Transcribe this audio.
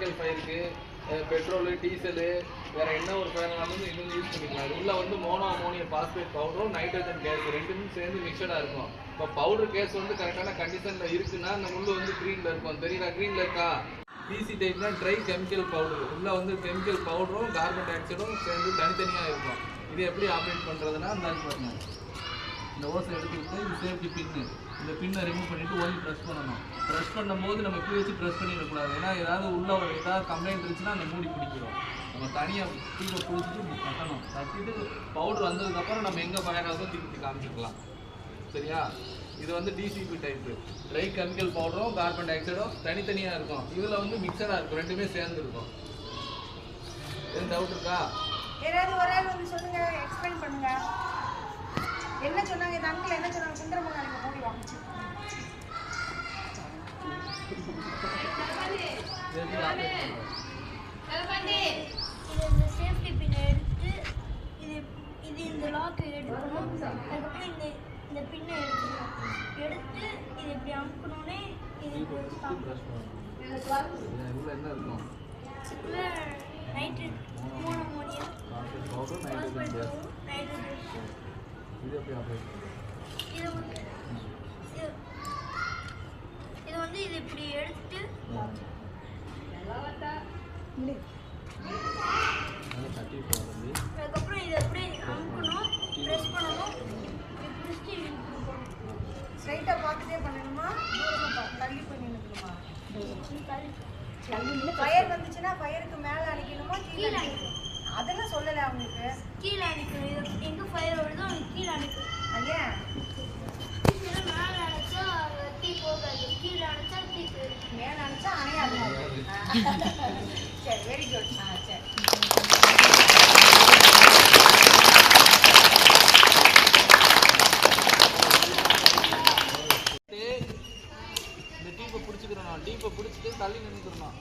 Normal ஃபயருக்கு petrol diesel வேறு என்ன ஒரு ஃபயர்னாலும் இன்னும் யூஸ் பண்ணிக்கலாம். இது உள்ள வந்து மோனோ அமோனியம் பாஸ்பேட் பவுடரும் நைட்ரஜன் கேஸ் ரெண்டுமே சேர்ந்து மிக்சடாக இருக்கும். இப்போ பவுடர் கேஸ் வந்து கரெக்டான கண்டிஷனில் இருக்குன்னா அந்த முள்ளு வந்து க்ரீனில் இருக்கும். தெரியுதா? க்ரீனில் இருக்கா? பிசி டைப்னா ட்ரை கெமிக்கல் பவுடர். உள்ளே வந்து கெமிக்கல் பவுடரும் கார்பன் டை ஆக்சைடும் சேர்ந்து தனித்தனியாக இருக்கும். இது எப்படி ஆப்ரேட் பண்ணுறதுன்னா அந்த பாருங்க, இந்த ஓசை எடுத்துக்கிட்டு இது சேஃப்டி பின்னு, இந்த பின்னை ரிமூவ் பண்ணிவிட்டு ஓலி ப்ரெஸ் பண்ணணும். ப்ரெஸ் பண்ணும்போது நம்ம இப்படி வச்சு ப்ரெஸ் பண்ணிடக்கூடாது. ஏன்னா ஏதாவது உள்ள ஏதாவது கம்ப்ளைண்ட் இருந்துச்சுன்னா அந்த மூடி பிடிக்கிறோம். நம்ம தனியாக தீபை பிடிச்சிட்டு தட்டணும். தட்டிட்டு பவுடர் வந்ததுக்கப்புறம் நம்ம எங்கே ஃபயர் ஆகுதோ திருப்பி காமிச்சிக்கலாம். சரியா? இது வந்து டிசிபி டைப்பு. ட்ரை கெமிக்கல் பவுடரும் கார்பன் டை ஆக்சைடும் தனித்தனியாக இருக்கும். இதில் வந்து மிக்சராக இருக்கும், ரெண்டுமே சேர்ந்து இருக்கும். எதுவும் டவுட் இருக்கா? யாராவது ஒரு ஆள் வந்து சொல்லுங்க, எக்ஸ்பிளைன் பண்ணுங்க. என்ன சொன்னாங்க இந்த அங்கிள்? என்ன சொன்னாங்க? சுந்தரமங்க நீங்க மூடி வாங்க. இந்த சேஃப்டி பின் எடுத்து இது இந்த லாக் எடுக்கணும். அதுக்கப்புறம் இந்த பின்னை எடுத்துக்கணும். எடுத்து இது இப்படி அமுக்கணுன்னே இது என்ன இருக்கும்? Nitrate monoammonium powder nitrogen gas. Nitrogen இது எப்படி ஆப்ரேட்? இது வந்து இது இப்படி எடுத்துட்டு அதுக்கப்புறம் இதை அப்படியே அமுக்கணும், ப்ரெஸ் பண்ணணும். ஸ்ட்ரைட்டாக பார்த்துட்டே பண்ணணுமா? தூரமாக தள்ளி பண்ணி நிற்கணுமா? ஃபயர் வந்துச்சுன்னா ஃபயருக்கு மேலே அடிக்கணுமா கீழே அடிக்கணும்? அதெல்லாம் சொல்லலை அவங்களுக்கு. கீழே அடிக்கணும். எங்கே ஃபயர் வருதோ அவங்க கீழே அடிக்கணும். ஐயா மேலே அணைச்சா தீ போகாது, கீழே அணைச்சா தீ போயிடும். மேலே அணைச்சா அணையாது. சரி, வெரி குட். சரி. இந்த டீப்பை பிடிச்சிக்கிறோம். டீப்பை பிடிச்சிட்டு தள்ளி நின்றுக்கிறோம்.